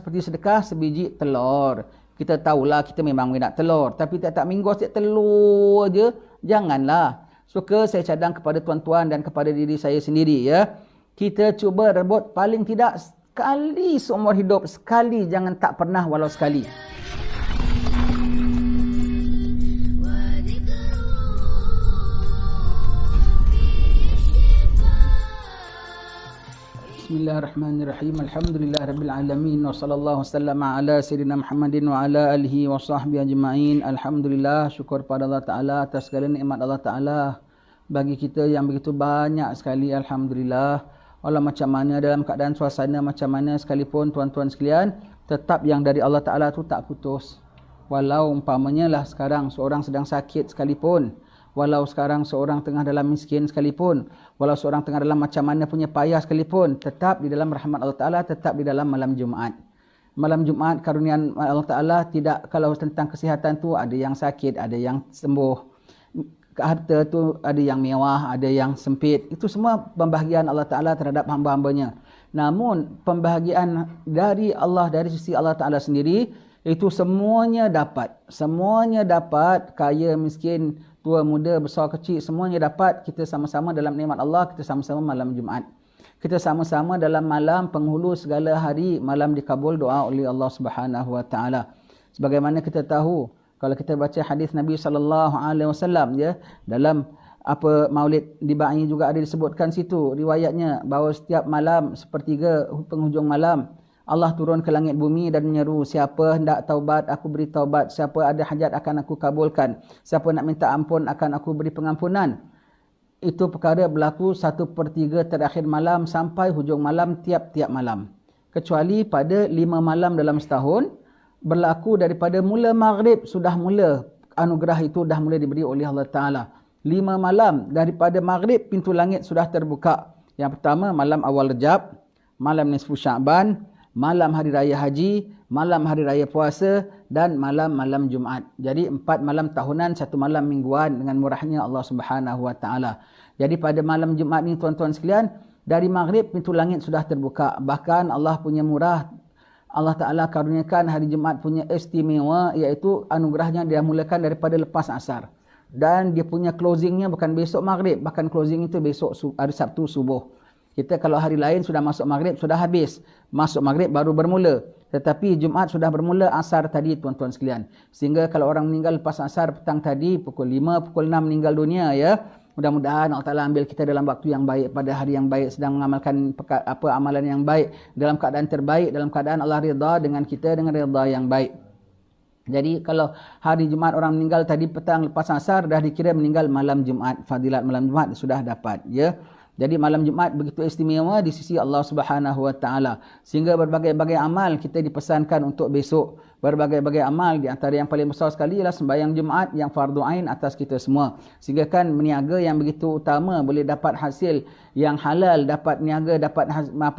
seperti sedekah sebiji telur. Kita tahulah kita memang minat telur, tapi tak minggu setiap telur je, janganlah. Suka saya cadang kepada tuan-tuan dan kepada diri saya sendiri, ya. Kita cuba rebut paling tidak sekali seumur hidup, sekali, jangan tak pernah walau sekali. Bismillahirrahmanirrahim. Alhamdulillahirabbil alamin wa sallallahu wasallama ala sayyidina Muhammadin wa ala alihi wa sahbihi ajma'in. Alhamdulillah, syukur pada Allah Taala atas segala nikmat Allah Taala bagi kita yang begitu banyak sekali. Alhamdulillah. Walau macam mana dalam keadaan suasana macam mana sekalipun tuan-tuan sekalian, tetap yang dari Allah Taala tu tak putus. Walau umpamanya lah sekarang seorang sedang sakit sekalipun, walau sekarang seorang tengah dalam miskin sekalipun, walau seorang tengah dalam macam mana punya payah sekalipun, tetap di dalam rahmat Allah Ta'ala, tetap di dalam malam Jumaat. Malam Jumaat, karuniaan Allah Ta'ala tidak, kalau tentang kesihatan tu ada yang sakit, ada yang sembuh. Harta tu ada yang mewah, ada yang sempit. Itu semua pembahagian Allah Ta'ala terhadap hamba-hambanya. Namun, pembahagian dari Allah, dari sisi Allah Ta'ala sendiri, itu semuanya dapat. Semuanya dapat, kaya, miskin, tua, muda, besar, kecil, semuanya dapat. Kita sama-sama dalam nikmat Allah, kita sama-sama malam Jumaat. Kita sama-sama dalam malam penghulu segala hari, malam dikabul doa oleh Allah Subhanahu Wa Taala. Sebagaimana kita tahu, kalau kita baca hadis Nabi SAW, ya, dalam apa Maulid Dibai juga ada disebutkan situ, riwayatnya, bahawa setiap malam, sepertiga penghujung malam, Allah turun ke langit bumi dan menyeru, siapa hendak taubat, aku beri taubat. Siapa ada hajat, akan aku kabulkan. Siapa nak minta ampun, akan aku beri pengampunan. Itu perkara berlaku 1/3 terakhir malam sampai hujung malam tiap-tiap malam. Kecuali pada 5 malam dalam setahun, berlaku daripada mula maghrib, sudah mula anugerah itu dah mula diberi oleh Allah Ta'ala. 5 malam daripada maghrib, pintu langit sudah terbuka. Yang pertama, malam awal Rejab, malam nisfu Sya'ban, malam hari raya haji, malam hari raya puasa dan malam-malam Jumaat. Jadi 4 malam tahunan, 1 malam mingguan dengan murahnya Allah Subhanahu Wa Taala. Jadi pada malam Jumaat ni tuan-tuan sekalian, dari maghrib pintu langit sudah terbuka. Bahkan Allah punya murah, Allah Taala karuniakan hari Jumaat punya istimewa, iaitu anugerahnya dia mulakan daripada lepas asar. Dan dia punya closingnya bukan besok maghrib, bahkan closing itu besok hari Sabtu subuh. Kita kalau hari lain sudah masuk maghrib, sudah habis. Masuk maghrib baru bermula. Tetapi Jumaat sudah bermula asar tadi tuan-tuan sekalian. Sehingga kalau orang meninggal lepas asar petang tadi, pukul 5, pukul 6 meninggal dunia, ya. Mudah-mudahan Allah Ta'ala ambil kita dalam waktu yang baik, pada hari yang baik, sedang mengamalkan amalan yang baik, dalam keadaan terbaik, dalam keadaan Allah rida dengan kita, dengan rida yang baik. Jadi kalau hari Jumaat orang meninggal tadi petang lepas asar, dah dikira meninggal malam Jumaat. Fadilat malam Jumaat sudah dapat, ya. Jadi malam Jumaat begitu istimewa di sisi Allah Subhanahu Wa Taala. Sehingga berbagai-bagai amal kita dipesankan untuk besok. Berbagai-bagai amal, di antara yang paling besar sekali ialah sembahyang Jumaat yang fardu ain atas kita semua. Sehingga kan meniaga yang begitu utama boleh dapat hasil yang halal, dapat niaga, dapat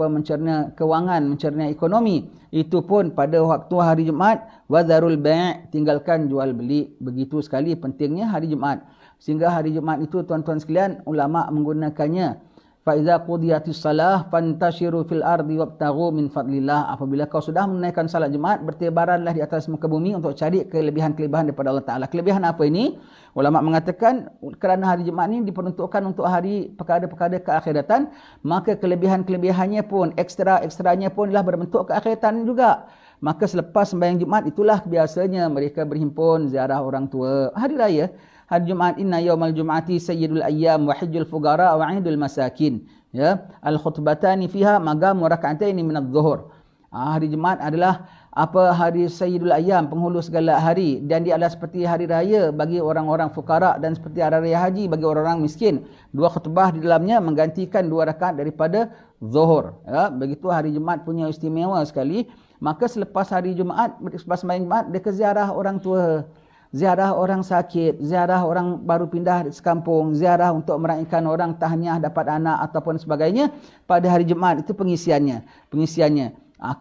mencerna kewangan, mencerna ekonomi. Itu pun pada waktu hari Jumaat, wadharul bai', tinggalkan jual beli. Begitu sekali pentingnya hari Jumaat. Sehingga hari Jumaat itu tuan-tuan sekalian, ulama menggunakannya, fa iza qudiyatis salah fantashiru fil ardi wabtaghu min fadlillah. Apabila kau sudah menunaikan salat Jumaat, bertebaranlah di atas muka bumi untuk cari kelebihan-kelebihan daripada Allah Taala. Kelebihan apa ini? Ulama mengatakan kerana hari Jumaat ini diperuntukkan untuk hari perkara-perkara keakhiratan, maka kelebihan-kelebihannya pun, ekstra-ekstranya pun adalah berbentuk keakhiratan juga. Maka selepas sembahyang Jumaat, itulah biasanya mereka berhimpun ziarah orang tua. Hari raya hari Jumaat, inna yaumal jum'ati sayyidul ayyam wa hajjul fugara wa 'idul masakin, ya, al khutbatani fiha magam wa rak'ataini min adh-dhuhur. Hari Jumaat adalah hari sayyidul ayyam, penghulu segala hari, dan dia adalah seperti hari raya bagi orang-orang fukara dan seperti hari raya haji bagi orang-orang miskin. 2 khutbah di dalamnya menggantikan 2 rakaat daripada zuhur, ya. Begitu hari Jumaat punya istimewa sekali. Maka selepas hari Jumaat, selepas sembahyang Jumaat, dia ke ziarah orang tua, ziarah orang sakit, ziarah orang baru pindah sekampung, ziarah untuk meraihkan orang tahniah dapat anak ataupun sebagainya. Pada hari Jumaat itu pengisiannya.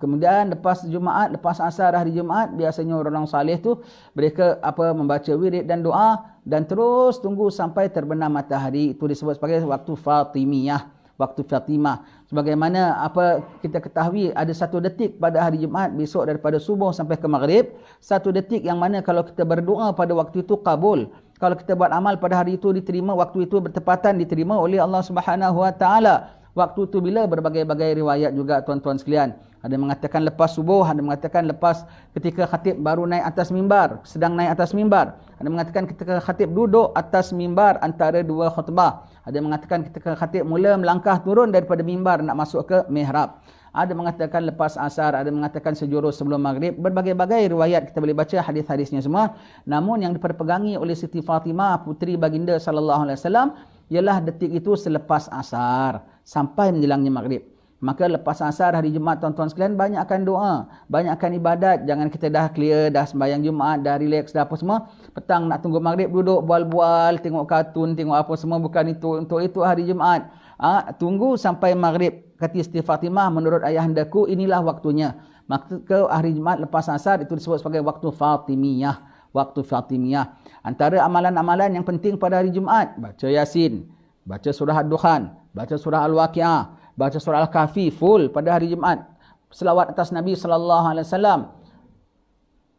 Kemudian lepas Jumaat, lepas asar hari Jumaat, biasanya orang saleh tu mereka membaca wirid dan doa dan terus tunggu sampai terbenam matahari. Itu disebut sebagai waktu Fatimiyah. waktu Fatimah. Sebagaimana apa kita ketahui, ada 1 detik pada hari Jumaat besok daripada subuh sampai ke maghrib, 1 detik yang mana kalau kita berdoa pada waktu itu kabul. Kalau kita buat amal pada hari itu diterima, waktu itu bertepatan diterima oleh Allah Subhanahu Wa Taala. Waktu itu bila? Berbagai-bagai riwayat juga tuan-tuan sekalian. Ada mengatakan lepas subuh, ada mengatakan lepas ketika khatib baru naik atas mimbar, sedang naik atas mimbar. Ada mengatakan ketika khatib duduk atas mimbar antara 2 khutbah. Ada mengatakan ketika khatib mula melangkah turun daripada mimbar nak masuk ke mihrab. Ada mengatakan lepas asar, ada mengatakan sejurus sebelum maghrib. Berbagai-bagai riwayat kita boleh baca hadis-hadisnya semua. Namun yang diperpegangi oleh Siti Fatimah, puteri baginda sallallahu alaihi wasallam, ialah detik itu selepas asar sampai menjelangnya maghrib. Maka lepas asar hari Jumaat tuan-tuan sekalian, banyakkan doa, banyakkan ibadat. Jangan kita dah clear, dah sembahyang Jumaat, dah relax, dah apa semua. Petang nak tunggu maghrib duduk bual-bual, tengok kartun, tengok apa semua. Bukan itu, untuk itu hari Jumaat. Tunggu sampai maghrib. Kata Siti Fatimah, menurut ayahandaku inilah waktunya. Maka hari Jumaat lepas asar itu disebut sebagai waktu Fatimiyah. Waktu Fatimiyah. Antara amalan-amalan yang penting pada hari Jumaat, baca Yasin, baca surah Ad-Dukhan, baca surah Al-Waqi'ah, baca surah Al-Kahfi full pada hari Jumaat. Selawat atas Nabi sallallahu alaihi wasallam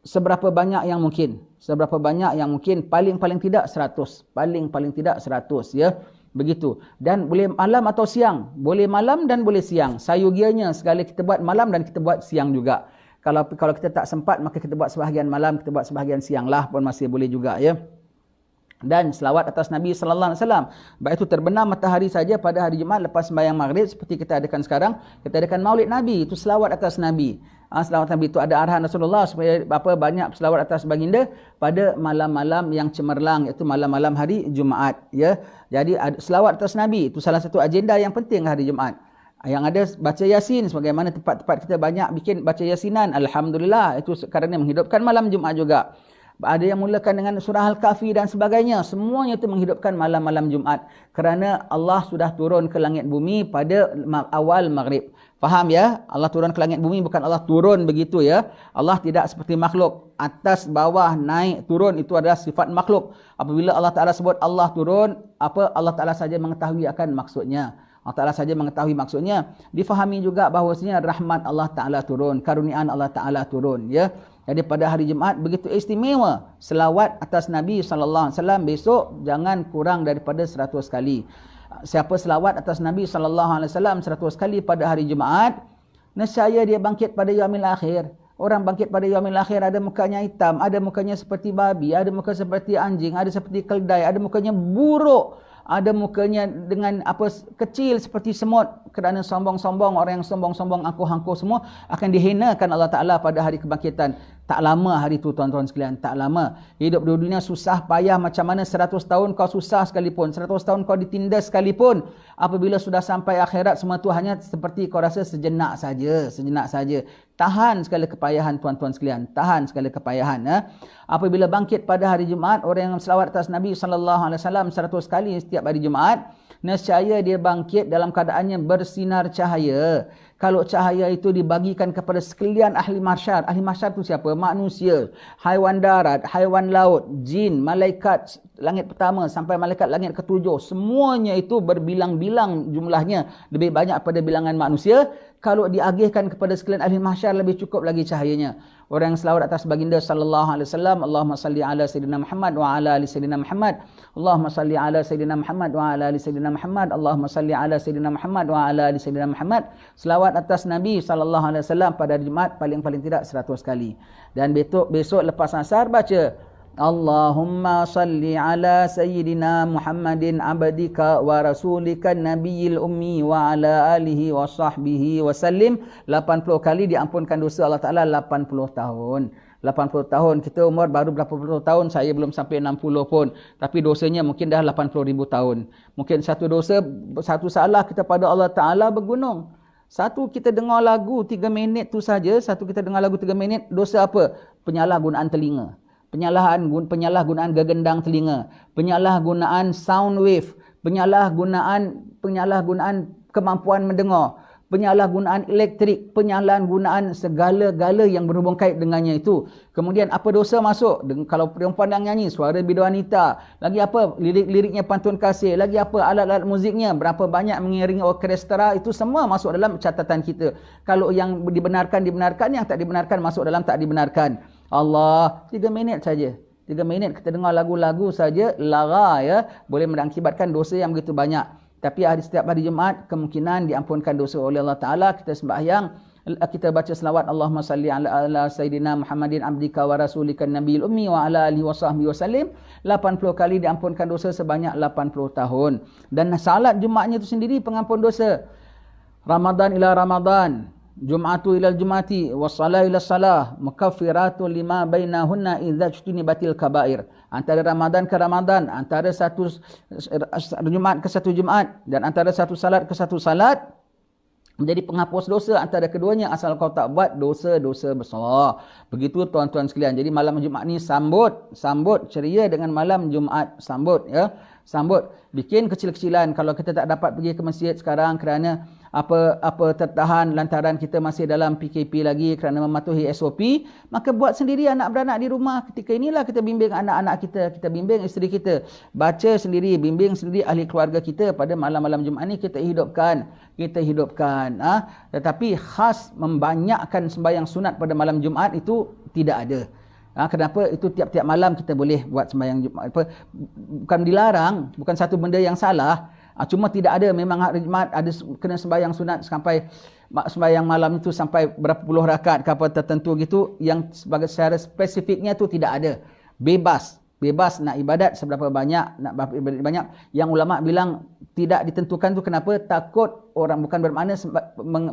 seberapa banyak yang mungkin. Seberapa banyak yang mungkin, paling tidak 100. Paling tidak 100 ya. Begitu. Dan boleh malam atau siang. Boleh malam dan boleh siang. Sayugianya sekali kita buat malam dan kita buat siang juga. Kalau kita tak sempat, maka kita buat sebahagian malam, kita buat sebahagian siang lah pun masih boleh juga ya. Dan selawat atas Nabi sallallahu alaihi wasallam. Baik itu terbenam matahari saja pada hari Jumaat lepas sembahyang maghrib seperti kita adakan sekarang, kita adakan Maulid Nabi, itu selawat atas Nabi. Selawat Nabi itu ada arahan Rasulullah supaya banyak selawat atas baginda pada malam-malam yang cemerlang, iaitu malam-malam hari Jumaat ya. Jadi selawat atas Nabi itu salah satu agenda yang penting hari Jumaat. Yang ada baca Yasin, sebagaimana tempat-tempat kita banyak bikin baca Yasinan, alhamdulillah, itu kerana menghidupkan malam Jumaat juga. Ada yang mulakan dengan surah Al-Kahfi dan sebagainya. Semuanya itu menghidupkan malam-malam Jumaat. Kerana Allah sudah turun ke langit bumi pada awal maghrib. Faham ya? Allah turun ke langit bumi bukan Allah turun begitu ya. Allah tidak seperti makhluk. Atas, bawah, naik, turun itu adalah sifat makhluk. Apabila Allah Ta'ala sebut Allah turun, Allah Ta'ala saja mengetahui akan maksudnya. Allah Ta'ala saja mengetahui maksudnya. Difahami juga bahawasanya rahmat Allah Ta'ala turun. Karuniaan Allah Ta'ala turun ya. Jadi pada hari Jumaat begitu istimewa selawat atas Nabi sallallahu alaihi wasallam besok jangan kurang daripada 100 kali. Siapa selawat atas Nabi sallallahu alaihi wasallam 100 kali pada hari Jumaat, nescaya dia bangkit pada yaumil akhir. Orang bangkit pada yaumil akhir ada mukanya hitam, ada mukanya seperti babi, ada muka seperti anjing, ada seperti keldai, ada mukanya buruk, ada mukanya dengan kecil seperti semut. Kerana sombong-sombong, orang yang sombong-sombong, angkuh-angkuh semua akan dihinakan Allah Ta'ala pada hari kebangkitan. Tak lama hari itu tuan-tuan sekalian, tak lama. Hidup di dunia susah payah macam mana 100 tahun kau susah sekalipun, 100 tahun kau ditindas sekalipun. Apabila sudah sampai akhirat semua itu hanya seperti kau rasa sejenak saja, sejenak saja. Tahan sekali kepayahan tuan-tuan sekalian, tahan sekali kepayahan. Apabila bangkit pada hari Jumaat, orang yang selawat atas Nabi sallallahu alaihi wasallam 100 kali setiap hari Jumaat, nescaya dia bangkit dalam keadaannya bersinar cahaya. Kalau cahaya itu dibagikan kepada sekalian ahli mahsyar. Ahli mahsyar itu siapa? Manusia, haiwan darat, haiwan laut, jin, malaikat langit pertama sampai malaikat langit ketujuh. Semuanya itu berbilang-bilang jumlahnya. Lebih banyak pada bilangan manusia. Kalau diagihkan kepada sekalian ahli mahsyar lebih cukup lagi cahayanya. Orang yang selawat atas baginda sallallahu alaihi wasallam, Allahumma salli ala sayyidina Muhammad wa ala ali sayyidina Muhammad. Allahumma salli ala sayyidina Muhammad wa ala ali sayyidina Muhammad. Allahumma salli ala sayyidina Muhammad wa ala ali sayyidina Muhammad. Selawat atas Nabi sallallahu alaihi wasallam pada Jumaat paling tidak 100 kali. Dan besok lepas asar baca Allahumma salli ala sayyidina Muhammadin abdika wa rasulika nabiyil ummi wa ala alihi wa sahbihi wa sallim. 80 kali diampunkan dosa Allah Ta'ala 80 tahun. 80 tahun. Kita umur baru berapa puluh tahun, saya belum sampai 60 pun. Tapi dosanya mungkin dah 80,000 tahun. Mungkin satu dosa, satu salah kita pada Allah Ta'ala bergunung. Satu kita dengar lagu 3 minit tu saja, satu kita dengar lagu 3 minit, dosa apa? Penyalahgunaan telinga. Penyalahgunaan gegendang telinga, penyalahgunaan sound wave, penyalahgunaan kemampuan mendengar, penyalahgunaan elektrik, penyalahgunaan segala-gala yang berhubung kait dengannya itu. Kemudian apa dosa masuk? Kalau perempuan yang nyanyi, suara bidu wanita. Lagi apa? Lirik-liriknya pantun kasih. Lagi apa? Alat-alat muziknya. Berapa banyak mengiringi orkestra. Itu semua masuk dalam catatan kita. Kalau yang dibenarkan, dibenarkan. Yang tak dibenarkan, masuk dalam tak dibenarkan. Allah, 3 minit saja. 3 minit kita dengar lagu-lagu saja, lara ya, boleh mengakibatkan dosa yang begitu banyak. Tapi setiap hari Jumaat kemungkinan diampunkan dosa oleh Allah Ta'ala. Kita sembahyang, kita baca selawat Allahumma salli ala Sayyidina Muhammadin abdika wa rasulika nabiyil ummi wa ala alihi wa sahbihi wasallim. 80 kali diampunkan dosa sebanyak 80 tahun. Dan salat Jumaatnya itu sendiri pengampun dosa. Ramadan ila Ramadan, Jum'atu ila Jum'ati, wassalah ila salah, mukaffiratu lima bainahunna idza batil kabair. Antara Ramadan ke Ramadan, antara satu Jumaat ke satu Jumaat, dan antara satu salat ke satu salat, menjadi penghapus dosa antara keduanya asal kau tak buat dosa-dosa besar. Begitu tuan-tuan sekalian. Jadi malam Jumaat ni sambut ceria dengan malam Jumaat, sambut ya. Sambut, bikin kecil-kecilan. Kalau kita tak dapat pergi ke masjid sekarang kerana apa tertahan lantaran kita masih dalam PKP lagi kerana mematuhi SOP, maka buat sendiri anak beranak di rumah. Ketika inilah kita bimbing anak-anak kita bimbing isteri kita, baca sendiri, bimbing sendiri ahli keluarga kita pada malam-malam Jumaat ni kita hidupkan. Tetapi khas membanyakkan sembahyang sunat pada malam Jumaat itu tidak ada. Kenapa? Itu tiap-tiap malam kita boleh buat sembahyang Jumaat. Bukan dilarang, bukan satu benda yang salah. Cuma tidak ada, memang hari Jumaat ada kena sembahyang sunat sampai sembahyang malam itu sampai berapa puluh rakaat ke apa tertentu gitu, yang secara spesifiknya itu tidak ada. Bebas nak ibadat seberapa banyak, nak ibadat banyak. Yang ulama bilang tidak ditentukan tu kenapa? Takut orang, bukan bermakna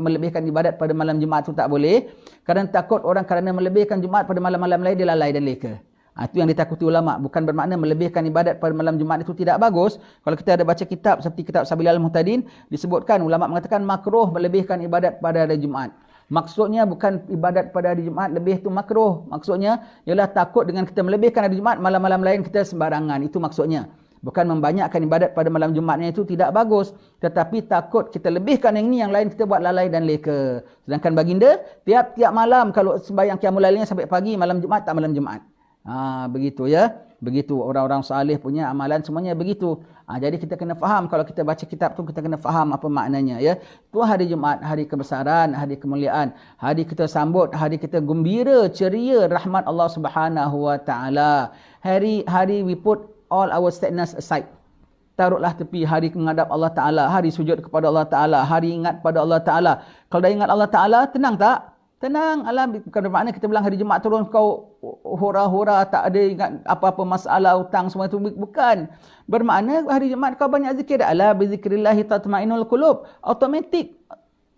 melebihkan ibadat pada malam Jumaat tu tak boleh. Kerana takut orang kerana melebihkan Jumaat pada malam-malam lain dia lalai dan leka. Itu yang ditakuti ulama. Bukan bermakna melebihkan ibadat pada malam Jumaat itu tidak bagus. Kalau kita ada baca kitab seperti kitab Sabilal Muhtadin, disebutkan ulama mengatakan makruh melebihkan ibadat pada hari Jumaat. Maksudnya bukan ibadat pada hari Jumaat lebih itu makruh. Maksudnya ialah takut dengan kita melebihkan hari Jumaat, malam-malam lain kita sembarangan. Itu maksudnya. Bukan membanyakkan ibadat pada malam Jumaatnya itu tidak bagus. Tetapi takut kita lebihkan yang ini, yang lain kita buat lalai dan leka. Sedangkan baginda, tiap-tiap malam kalau sembahyang qiyamul lailnya sampai pagi, malam Jumaat tak malam Jumaat. Begitu ya. Begitu orang-orang salih punya amalan semuanya begitu. Jadi kita kena faham, kalau kita baca kitab tu kita kena faham apa maknanya ya. Itu hari Jumaat, hari kebesaran, hari kemuliaan, hari kita sambut, hari kita gembira, ceria rahmat Allah Subhanahu wa taala. Hari we put all our sadness aside. Taruhlah tepi hari menghadap Allah Taala, hari sujud kepada Allah Taala, hari ingat pada Allah Taala. Kalau dah ingat Allah Taala, tenang tak? Tenang, bukan bermakna kita bilang hari Jumaat turun kau hura-hura, tak ada ingat apa-apa masalah hutang semua itu, bukan. Bermakna hari Jumaat kau banyak zikir, ala bizikrillah tatma'innul qulub. Automatik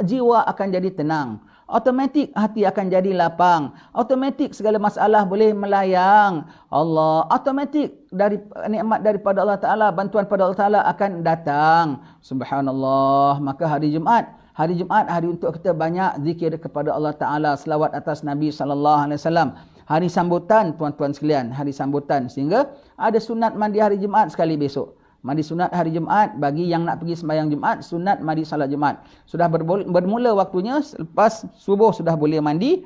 jiwa akan jadi tenang. Automatik hati akan jadi lapang. Automatik segala masalah boleh melayang. Allah automatik dari nikmat daripada Allah Taala, bantuan pada Allah Taala akan datang. Subhanallah. Maka hari Jumaat hari untuk kita banyak zikir kepada Allah Ta'ala, selawat atas Nabi SAW. Hari sambutan, tuan-tuan sekalian, hari sambutan. Sehingga ada sunat mandi hari Jumaat sekali besok. Mandi sunat hari Jumaat, bagi yang nak pergi sembahyang Jumaat, sunat mandi salat Jumaat. Sudah bermula waktunya, lepas subuh sudah boleh mandi.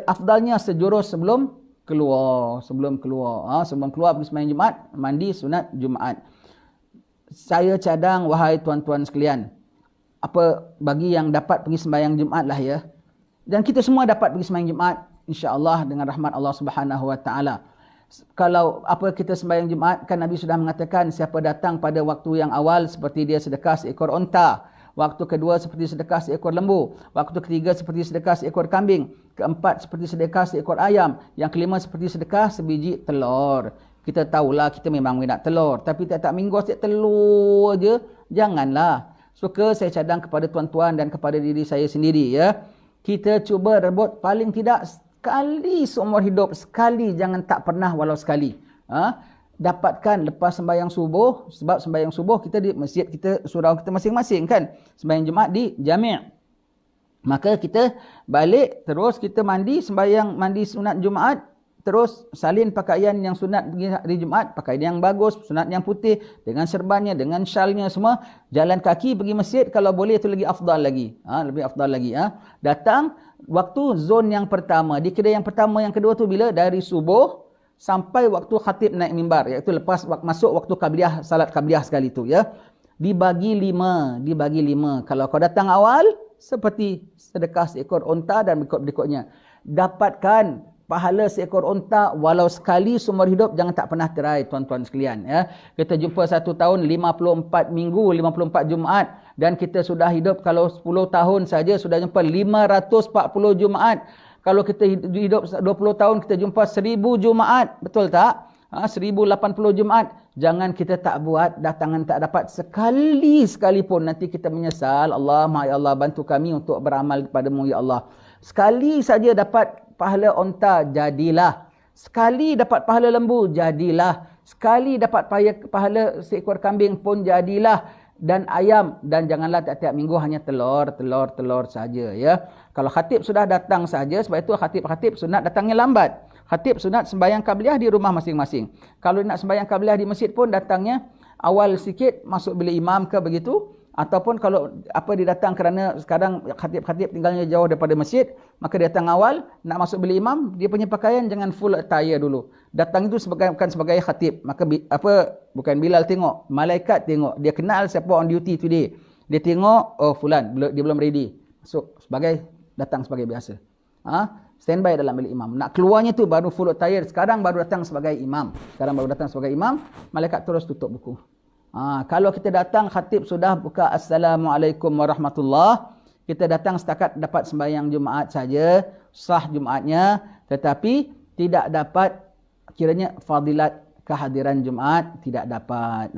Afdalnya sejurus sebelum keluar. Sebelum keluar pergi sembahyang Jumaat, mandi sunat Jumaat. Saya cadang, wahai tuan-tuan sekalian, bagi yang dapat pergi sembahyang Jumaat lah ya. Dan kita semua dapat pergi sembahyang Jumaat insya-Allah dengan rahmat Allah Subhanahu wa taala. Kalau kita sembahyang Jumaat, kan Nabi sudah mengatakan siapa datang pada waktu yang awal seperti dia sedekah seekor unta, waktu kedua seperti sedekah seekor lembu, waktu ketiga seperti sedekah seekor kambing, keempat seperti sedekah seekor ayam, yang kelima seperti sedekah sebiji telur. Kita tahulah kita memang minat telur, tapi tak minggu setiap telur je, janganlah. Suka saya cadang kepada tuan-tuan dan kepada diri saya sendiri ya. Kita cuba rebut paling tidak sekali seumur hidup, sekali, jangan tak pernah walau sekali. Dapatkan lepas sembahyang subuh, sebab sembahyang subuh kita di masjid kita, surau kita masing-masing kan. Sembahyang Jumaat di jami'. Maka kita balik terus kita mandi, sembahyang mandi sunat Jumaat, terus salin pakaian yang sunat pergi hari Jumaat, pakaian yang bagus, sunat yang putih, dengan serbannya, dengan syalnya semua. Jalan kaki pergi masjid, kalau boleh itu lagi afdal lagi. Lebih afdal lagi. Datang waktu zon yang pertama. Dikira yang pertama, yang kedua tu bila? Dari subuh sampai waktu khatib naik mimbar, iaitu lepas masuk waktu qabliyah, salat qabliyah sekali tu ya. Dibagi 5. Kalau kau datang awal, seperti sedekah seekor unta dan berikut-berikutnya. Dapatkan pahala seekor unta walau sekali seumur hidup, jangan tak pernah try tuan-tuan sekalian ya. Kita jumpa 1 tahun 54 minggu, 54 Jumaat, dan kita sudah hidup kalau 10 tahun saja sudah jumpa 540 Jumaat. Kalau kita hidup 20 tahun kita jumpa 1000 Jumaat, betul tak? 1080 Jumaat. Jangan kita tak buat, datangan tak dapat sekali sekalipun, nanti kita menyesal. Allahumma ya Allah, bantu kami untuk beramal kepadamu ya Allah. Sekali saja dapat pahala unta, jadilah. Sekali dapat pahala lembu, jadilah. Sekali dapat pahala seekor kambing pun jadilah. Dan ayam, dan janganlah tiap-tiap minggu hanya telur saja ya. Kalau khatib sudah datang saja, sebab itu khatib sunat datangnya lambat. Khatib sunat sembahyang qabliyah di rumah masing-masing. Kalau nak sembahyang qabliyah di masjid pun datangnya awal sikit, masuk bilik imam ke begitu. Ataupun kalau dia datang kerana sekarang khatib tinggalnya jauh daripada masjid, maka dia datang awal, nak masuk bilik imam, dia punya pakaian jangan full attire dulu. Datang itu bukan sebagai khatib. Maka bukan Bilal tengok, malaikat tengok. Dia kenal siapa on duty today. Dia tengok, oh fulan, dia belum ready. Masuk datang sebagai biasa. Standby dalam bilik imam. Nak keluarnya tu baru full attire, sekarang baru datang sebagai imam. Malaikat terus tutup buku. Kalau kita datang khatib sudah buka Assalamualaikum warahmatullahi, kita datang setakat dapat sembahyang Jumaat saja, sah Jumaatnya, tetapi tidak dapat kiranya fadilat kehadiran Jumaat, tidak dapat.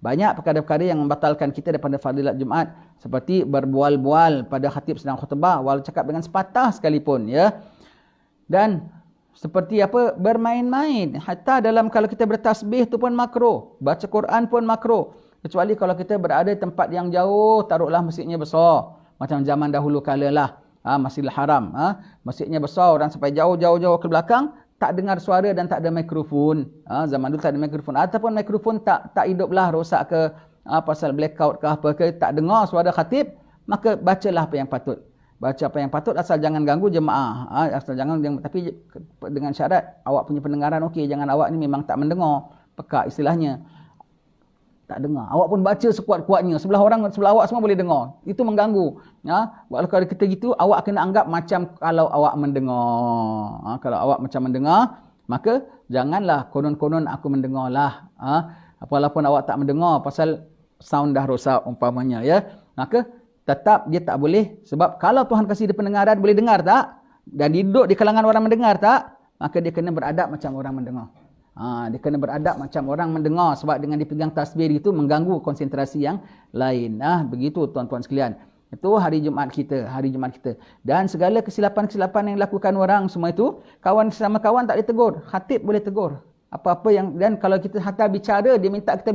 Banyak perkara-perkara yang membatalkan kita daripada fadilat Jumaat, seperti berbual-bual pada khatib sedang khutbah, walau cakap dengan sepatah sekalipun ya. Dan seperti bermain-main. Hatta dalam kalau kita bertasbih tu pun makruh. Baca Quran pun makruh. Kecuali kalau kita berada di tempat yang jauh, taruhlah masjidnya besar. Macam zaman dahulu kala lah. Masjidil Haram. Masjidnya besar, orang sampai jauh-jauh ke belakang, tak dengar suara dan tak ada mikrofon. Zaman dulu tak ada mikrofon. Ataupun mikrofon tak hiduplah, rosak ke, pasal blackout ke apa ke, tak dengar suara khatib, maka bacalah apa yang patut. Baca apa yang patut, asal jangan ganggu jemaah. Tapi dengan syarat awak punya pendengaran okey, jangan awak ni memang tak mendengar, pekak istilahnya. Tak dengar. Awak pun baca sekuat-kuatnya, sebelah awak semua boleh dengar. Itu mengganggu. Kalau kita gitu, awak kena anggap macam kalau awak mendengar. Kalau awak macam mendengar, maka janganlah konon-konon aku mendengarlah. Walaupun awak tak mendengar pasal sound dah rosak umpamanya ya. Maka tetap dia tak boleh, sebab kalau Tuhan kasih dia pendengaran, boleh dengar tak? Dan duduk di kalangan orang mendengar tak? Maka dia kena beradab macam orang mendengar. Dia kena beradab macam orang mendengar, sebab dengan dipegang tasbih itu mengganggu konsentrasi yang lain. Begitu tuan-tuan sekalian. Itu hari Jumaat kita. Dan segala kesilapan-kesilapan yang dilakukan orang semua itu, kawan sesama kawan tak ditegur. Khatib boleh tegur. Apa-apa yang, dan kalau kita hatta bicara, dia minta kita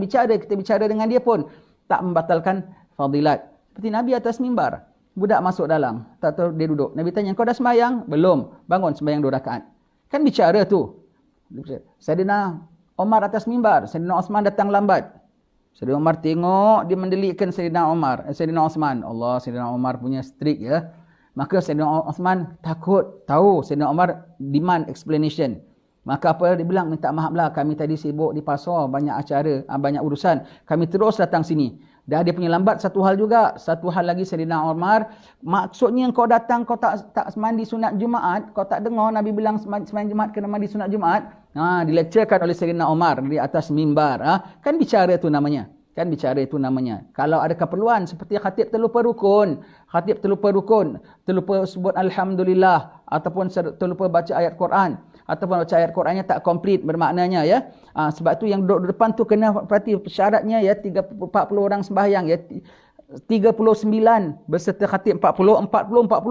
bicara dengan dia pun, tak membatalkan fadilat. Seperti Nabi atas mimbar. Budak masuk dalam. Tak tahu dia duduk. Nabi tanya, kau dah sembahyang? Belum. Bangun sembahyang 2 rakaat. Kan bicara tu. Sayyidina Umar atas mimbar. Sayyidina Osman datang lambat. Sayyidina Umar tengok, dia mendelikkan Sayyidina Osman. Allah, Sayyidina Umar punya strict ya. Maka Sayyidina Osman takut. Tahu Sayyidina Umar demand explanation. Maka dia bilang, minta maaflah, kami tadi sibuk di pasar, banyak acara, banyak urusan. Kami terus datang sini. Dan dia punya lambat satu hal juga. Satu hal lagi Sayyidina Umar, maksudnya kau datang, kau tak mandi sunat Jumaat, kau tak dengar Nabi bilang sembahyang Jumaat kena mandi sunat Jumaat. Dilecturkan oleh Sayyidina Umar di atas mimbar. Kan bicara itu namanya. Kalau ada keperluan seperti khatib terlupa rukun, terlupa sebut Alhamdulillah, ataupun terlupa baca ayat Quran, ataupun baca ayat Qurannya tak komplit bermaknanya ya. Sebab tu yang duduk depan tu kena perhati syaratnya ya, 40 orang sembahyang ya. 39 berserta khatib 40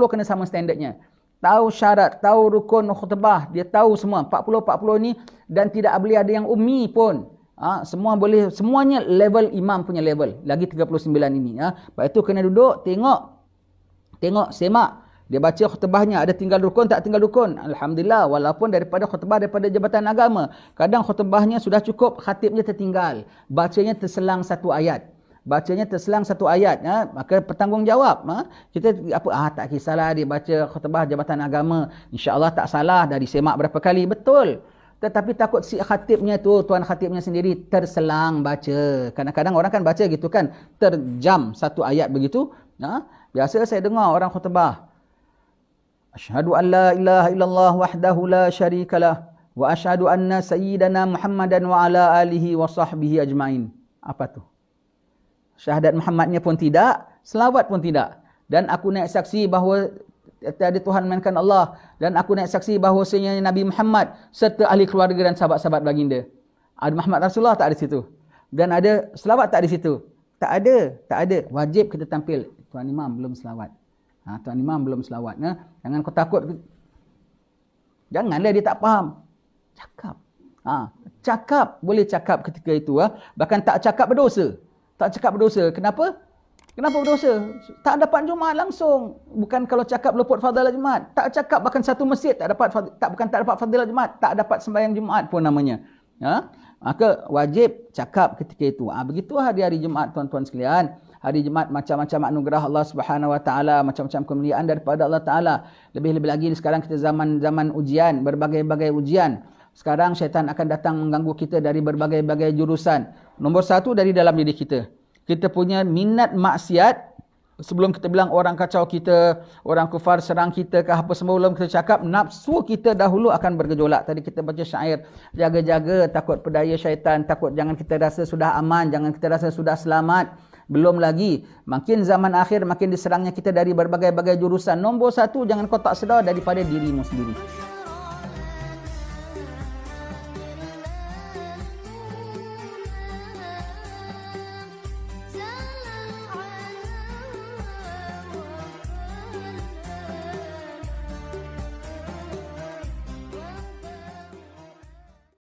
kena sama standardnya. Tahu syarat, tahu rukun khutbah, dia tahu semua 40 ni, dan tidak boleh ada yang ummi pun. Semua boleh, semuanya level imam punya level. Lagi 39 ini. Sebab itu kena duduk, tengok, semak. Dia baca khutbahnya, ada tinggal rukun tak tinggal rukun. Alhamdulillah, walaupun daripada khutbah daripada Jabatan Agama. Kadang khutbahnya sudah cukup, khatibnya tertinggal. Bacanya terselang satu ayat. Bacanya terselang satu ayat, maka bertanggungjawab. Kita tak kisahlah dia baca khutbah Jabatan Agama, insya-Allah tak salah, dari semak berapa kali, betul. Tetapi takut si khatibnya tu, tuan khatibnya sendiri terselang baca. Kadang-kadang orang kan baca gitu kan, terjam satu ayat begitu. Biasa saya dengar orang khutbah, asyhadu an la ilaha illallah wahdahu la syarikalah wa asyhadu anna sayyidana Muhammadan wa ala alihi wa sahbihi ajmain. Apa tu? Syahadat Muhammadnya pun tidak, selawat pun tidak. Dan aku naik saksi bahawa tiada Tuhan melainkan Allah, dan aku naik saksi bahawasanya Nabi Muhammad serta ahli keluarga dan sahabat-sahabat baginda. Ada Muhammad Rasulullah tak ada situ. Dan ada selawat tak ada situ. Tak ada. Wajib kita tampil. Tuan Imam belum selawat. Tuan Imam belum selawat. Jangan kau takut. Janganlah dia tak faham. Cakap. Cakap. Boleh cakap ketika itu. Bahkan tak cakap berdosa. Tak cakap berdosa. Kenapa? Kenapa berdosa? Tak dapat Jumaat langsung. Bukan kalau cakap luput fadilah Jumaat. Tak cakap bahkan satu masjid tak dapat fadilah Jumaat. Tak dapat sembahyang Jumaat pun namanya. Maka wajib cakap ketika itu. Begitu hari-hari Jumaat, tuan-tuan sekalian. Hari Jumaat macam-macam anugerah Allah Subhanahu Wa Taala, macam-macam kemuliaan daripada Allah Taala. Lebih-lebih lagi sekarang kita zaman ujian, berbagai-bagai ujian. Sekarang syaitan akan datang mengganggu kita dari berbagai-bagai jurusan. Nombor satu, dari dalam diri kita. Kita punya minat maksiat. Sebelum kita bilang orang kacau kita, orang kufar serang kita ke apa semua, belum kita cakap, nafsu kita dahulu akan bergejolak. Tadi kita baca syair, jaga-jaga, takut pedaya syaitan, takut jangan kita rasa sudah aman, jangan kita rasa sudah selamat. Belum lagi, makin zaman akhir, makin diserangnya kita dari berbagai-bagai jurusan. Nombor satu, jangan kau tak sedar daripada dirimu sendiri.